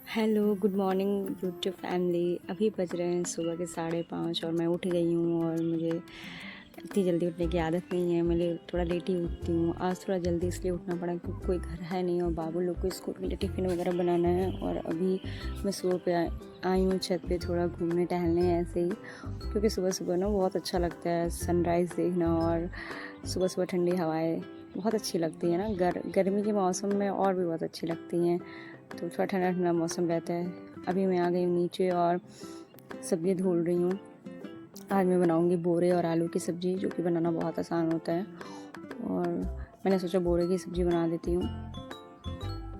Hello, good morning YouTube family. अभी बज रहे हैं सुबह के 5:30 और मैं उठ गई हूँ। और मुझे इतनी जल्दी उठने की आदत नहीं है, मैं थोड़ा लेट ही उठती हूँ। आज थोड़ा जल्दी इसलिए उठना पड़ा क्योंकि कोई घर है नहीं और बाबू लोग को स्कूल के लिए टिफ़िन वगैरह बनाना है। और अभी मैं सुबह पे आई हूँ छत पे थोड़ा घूमने टहलने ऐसे ही, क्योंकि सुबह सुबह ना बहुत अच्छा लगता है सनराइज़ देखना। और सुबह सुबह ठंडी हवाएं बहुत अच्छी लगती है ना, गर्मी के मौसम में और भी बहुत अच्छी लगती हैं। तो थोड़ा ठंडा ठंडा मौसम रहता है। अभी मैं आ गई हूँ नीचे और सब्ज़ी धुल रही हूँ। आज मैं बनाऊँगी बोरे और आलू की सब्ज़ी, जो कि बनाना बहुत आसान होता है। और मैंने सोचा बोरे की सब्ज़ी बना देती हूँ।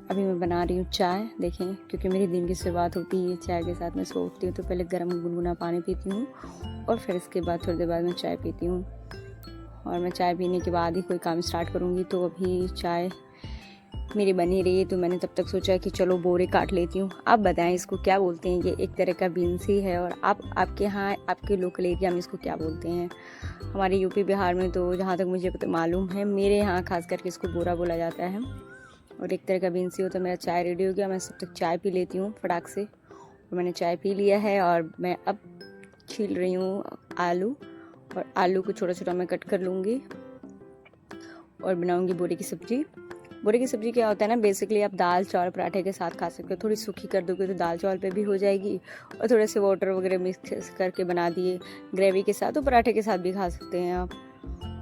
अभी मैं बना रही हूँ चाय। देखें, क्योंकि मेरी दिन की शुरुआत होती है चाय के साथ। मैं सुबह उठती हूँ तो पहले गर्म गुनगुना पानी पीती हूँ और फिर इसके बाद थोड़ी देर बाद मैं चाय पीती हूँ। और मैं चाय पीने के बाद ही कोई काम स्टार्ट करूँगी। तो अभी चाय मेरी बनी रही, तो मैंने तब तक सोचा कि चलो बोरे काट लेती हूँ। आप बताएं इसको क्या बोलते हैं? ये एक तरह का बीन्स ही है। और आपके यहाँ, आपके लोकल एरिया में इसको क्या बोलते हैं? हमारे यूपी बिहार में तो जहाँ तक मुझे मालूम है, मेरे यहाँ खास करके इसको बोरा बोला जाता है। और एक तरह का बीन्स ही होता है। मेरा चाय रेडी हो गया, मैं सब तक चाय पी लेती हूँ फटाक से। और मैंने चाय पी लिया है और मैं अब छील रही हूँ आलू। और आलू को छोटा छोटा मैं कट कर लूँगी और बनाऊँगी बोरे की सब्ज़ी। बोरे की सब्ज़ी क्या होता है ना, बेसिकली आप दाल चावल पराठे के साथ खा सकते हो। थोड़ी सूखी कर दोगे तो दाल चावल पे भी हो जाएगी, और थोड़े से वाटर वगैरह मिक्स करके बना दिए ग्रेवी के साथ, तो पराठे के साथ भी खा सकते हैं आप।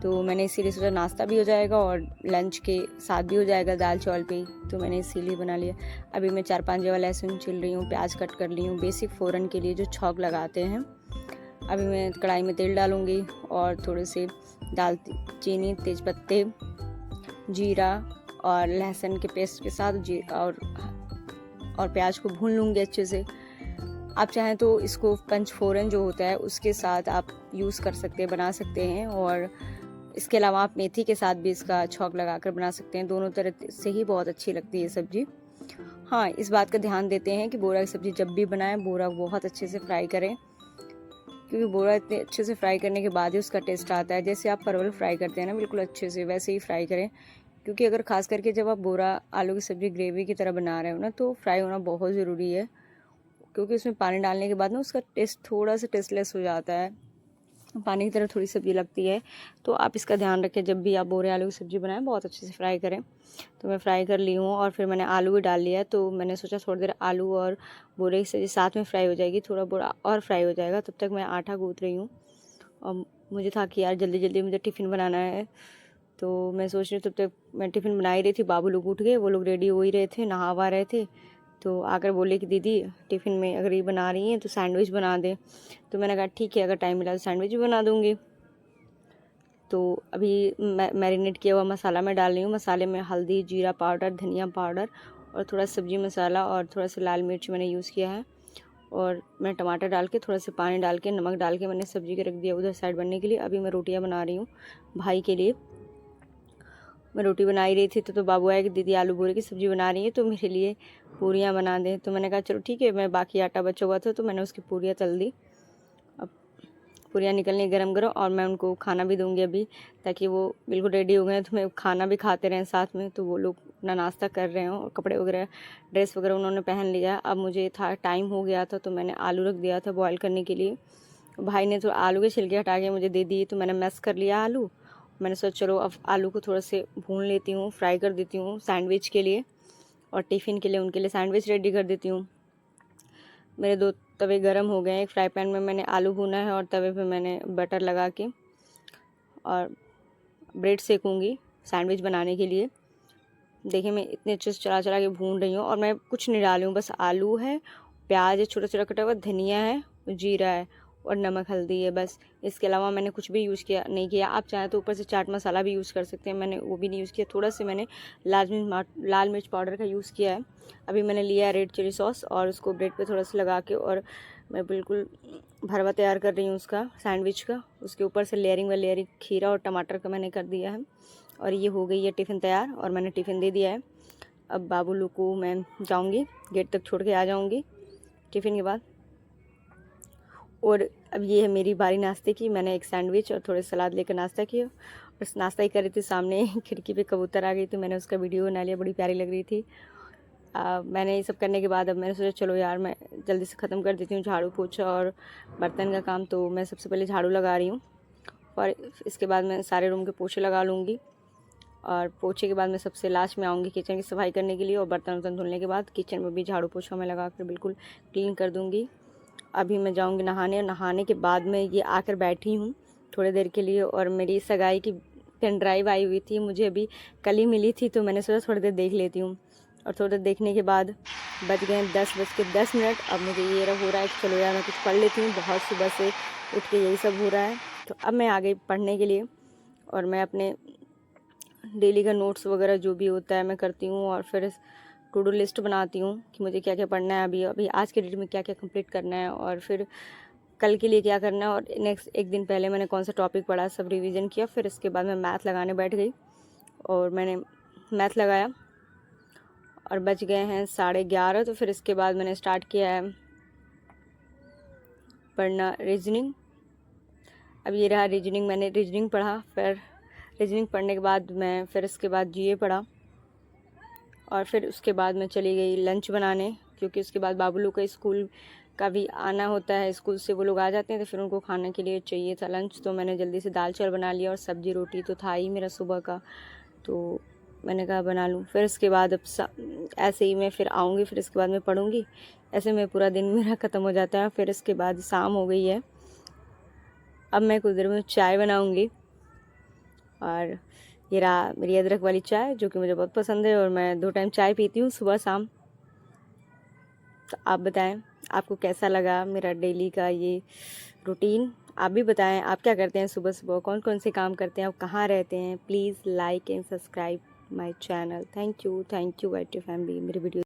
तो मैंने इसीलिए सोचा नाश्ता भी हो जाएगा और लंच के साथ भी हो जाएगा दाल चावल पे, तो मैंने इसीलिए बना लिया। अभी मैं 4-5 जगह लहसुन छिल रही हूँ, प्याज कट कर ली हूँ, बेसिक फ़ोरन के लिए जो छौंक लगाते हैं। अभी मैं कढ़ाई में तेल डालूँगी और थोड़े से दालचीनी, तेज़पत्ते, जीरा और लहसुन के पेस्ट के साथ और प्याज को भून लूँगी अच्छे से। आप चाहें तो इसको पंचफोरन जो होता है उसके साथ आप यूज़ कर सकते हैं, बना सकते हैं। और इसके अलावा आप मेथी के साथ भी इसका छौंक लगाकर बना सकते हैं। दोनों तरह से ही बहुत अच्छी लगती है सब्ज़ी। हाँ, इस बात का ध्यान देते हैं कि बोरा की सब्ज़ी जब भी बनाएं, बोरा बहुत अच्छे से फ्राई करें, क्योंकि बोरा इतने अच्छे से फ्राई करने के बाद ही उसका टेस्ट आता है। जैसे आप परवल फ्राई करते हैं ना, बिल्कुल अच्छे से वैसे ही फ्राई करें। क्योंकि अगर खास करके जब आप बोरा आलू की सब्ज़ी ग्रेवी की तरह बना रहे हो ना, तो फ्राई होना बहुत ज़रूरी है। क्योंकि उसमें पानी डालने के बाद ना उसका टेस्ट थोड़ा सा टेस्टलेस हो जाता है, पानी की तरह थोड़ी सब्ज़ी लगती है। तो आप इसका ध्यान रखें, जब भी आप बोरे आलू की सब्ज़ी बनाएं बहुत अच्छे से फ्राई करें। तो मैं फ्राई कर ली हूँ और फिर मैंने आलू भी डाल लिया है। तो मैंने सोचा थोड़ी देर आलू और बोरे की सब्ज़ी साथ में फ्राई हो जाएगी, थोड़ा बोरा और फ्राई हो जाएगा। तब तक मैं आटा गूँथ रही हूँ। और मुझे था कि यार जल्दी जल्दी मुझे टिफ़िन बनाना है, तो मैं सोच रही, तब तक मैं टिफ़िन बना ही रही थी। बाबू लोग उठ गए, वो लोग रेडी हो ही रहे थे, नहा वहा रहे थे। तो आकर बोले कि दीदी टिफ़िन में अगर ये बना रही हैं तो सैंडविच बना दें। तो मैंने कहा ठीक है, अगर टाइम मिला तो सैंडविच भी बना दूँगी। तो अभी मैरिनेट किया हुआ मसाला मैं डाल रही हूँ। मसाले में हल्दी, जीरा पाउडर, धनिया पाउडर और थोड़ा सब्ज़ी मसाला और थोड़ा सा लाल मिर्च मैंने यूज़ किया है। और मैं टमाटर डाल के, थोड़ा सा पानी डाल के, नमक डाल के मैंने सब्ज़ी के रख दिया उधर साइड बनने के लिए। अभी मैं रोटियां बना रही हूँ भाई के लिए। मैं रोटी बना ही रही थी तो बाबू आया कि दीदी आलू बोरे की सब्ज़ी बना रही है तो मेरे लिए पूरियाँ बना दें। तो मैंने कहा चलो ठीक है। मैं बाकी आटा बचा हुआ था तो मैंने उसकी पूरियाँ तल दी। अब पूरियाँ निकलनी गरम गरम, और मैं उनको खाना भी दूंगी अभी, ताकि वो बिल्कुल रेडी हो गए हैं तो मैं खाना भी खाते रहें साथ में। तो वो लोग अपना नाश्ता कर रहे हों और कपड़े वगैरह, ड्रेस वगैरह उन्होंने पहन लिया। अब मुझे था, टाइम हो गया था, तो मैंने आलू रख दिया था बॉयल करने के लिए। भाई ने तो आलू के छिलके हटा के मुझे दे दिए, तो मैंने मैश कर लिया आलू। मैंने सोचा चलो अब आलू को थोड़ा से भून लेती हूँ, फ्राई कर देती हूँ सैंडविच के लिए, और टिफ़िन के लिए उनके लिए सैंडविच रेडी कर देती हूँ। मेरे 2 तवे गरम हो गए हैं। एक फ्राई पैन में मैंने आलू भुना है और तवे पे मैंने बटर लगा के और ब्रेड सेकूँगी सैंडविच बनाने के लिए। देखिए मैं इतने अच्छे से चला चला के भून रही हूँ, और मैं कुछ नहीं डाली हूँ, बस आलू है, प्याज है छोटा छोटा कटा हुआ, धनिया है, जीरा है और नमक हल्दी है, बस। इसके अलावा मैंने कुछ भी यूज़ किया नहीं किया। आप चाहें तो ऊपर से चाट मसाला भी यूज़ कर सकते हैं, मैंने वो भी नहीं यूज़ किया। थोड़ा सा मैंने लाल मिर्च पाउडर का यूज़ किया है। अभी मैंने लिया है रेड चिली सॉस और उसको ब्रेड पे थोड़ा सा लगा के, और मैं बिल्कुल भरवा तैयार कर रही हूँ उसका, सैंडविच का। उसके ऊपर से लेयरिंग वाली लेयरिंग खीरा और टमाटर का मैंने कर दिया है। और ये हो गई है टिफ़िन तैयार, और मैंने टिफ़िन दे दिया है। अब बाबू लोग को मैं जाऊंगी, गेट तक छोड़ के आ जाऊंगी टिफ़िन के बाद। और अब ये है मेरी बारी नाश्ते की। मैंने एक सैंडविच और थोड़े सलाद लेकर नाश्ता किया। बस नाश्ता ही कर रही थी, सामने खिड़की पे कबूतर आ गई तो मैंने उसका वीडियो बना लिया, बड़ी प्यारी लग रही थी। मैंने ये सब करने के बाद अब मैंने सोचा चलो यार मैं जल्दी से ख़त्म कर देती हूँ झाड़ू पोछा और बर्तन का काम। तो मैं सबसे पहले झाड़ू लगा रही हूँ और इसके बाद मैं सारे रूम के पोछे लगा लूँगी। और पोछे के बाद मैं सबसे लास्ट में आऊँगी किचन की सफाई करने के लिए, और बर्तन वर्तन धुलने के बाद किचन में भी झाड़ू पोछा मैं लगा कर बिल्कुल क्लीन कर दूँगी। अभी मैं जाऊँगी नहाने, और नहाने के बाद मैं ये आकर बैठी हूँ थोड़ी देर के लिए। और मेरी सगाई की पेन ड्राइव आई हुई थी, मुझे अभी कल ही मिली थी, तो मैंने सोचा थोड़ी देर देख लेती हूँ। और थोड़ी देर देखने के बाद बज गए 10:10। अब मुझे ये हो रहा है कि चलो यार मैं कुछ पढ़ लेती हूँ, बहुत सुबह से उठ के यही सब हो रहा है। तो अब मैं आ गई पढ़ने के लिए, और मैं अपने डेली का नोट्स वगैरह जो भी होता है मैं करती हूँ, और फिर टू डू लिस्ट बनाती हूँ कि मुझे क्या क्या पढ़ना है, अभी आज के डेट में क्या क्या कंप्लीट करना है, और फिर कल के लिए क्या करना है, और नेक्स्ट एक दिन पहले मैंने कौन सा टॉपिक पढ़ा सब रिवीजन किया। फिर इसके बाद मैं मैथ लगाने बैठ गई, और मैंने मैथ लगाया और बज गए हैं 11:30। तो फिर इसके बाद मैंने स्टार्ट किया है पढ़ना रीजनिंग। अब ये रहा रीजनिंग, मैंने रीजनिंग पढ़ा। फिर रीजनिंग पढ़ने के बाद मैं फिर इसके बाद जीए पढ़ा, और फिर उसके बाद मैं चली गई लंच बनाने, क्योंकि उसके बाद बाबुलू का स्कूल का भी आना होता है, स्कूल से वो लोग आ जाते हैं, तो फिर उनको खाने के लिए चाहिए था लंच। तो मैंने जल्दी से दाल चावल बना लिया, और सब्ज़ी रोटी तो था ही मेरा सुबह का, तो मैंने कहा बना लूँ। फिर इसके बाद अब ऐसे ही मैं फिर आऊँगी, फिर इसके बाद मैं पढ़ूँगी। ऐसे में पूरा दिन मेरा ख़त्म हो जाता है। फिर इसके बाद शाम हो गई है, अब मैं कुछ देर में चाय बनाऊँगी। और ये रहा मेरी अदरक वाली चाय, जो कि मुझे बहुत पसंद है, और मैं 2 टाइम चाय पीती हूँ, सुबह शाम। तो आप बताएं आपको कैसा लगा मेरा डेली का ये रूटीन। आप भी बताएं आप क्या करते हैं सुबह सुबह, कौन कौन से काम करते हैं, आप कहाँ रहते हैं। Please like and subscribe my channel. Thank you YT family मेरी वीडियो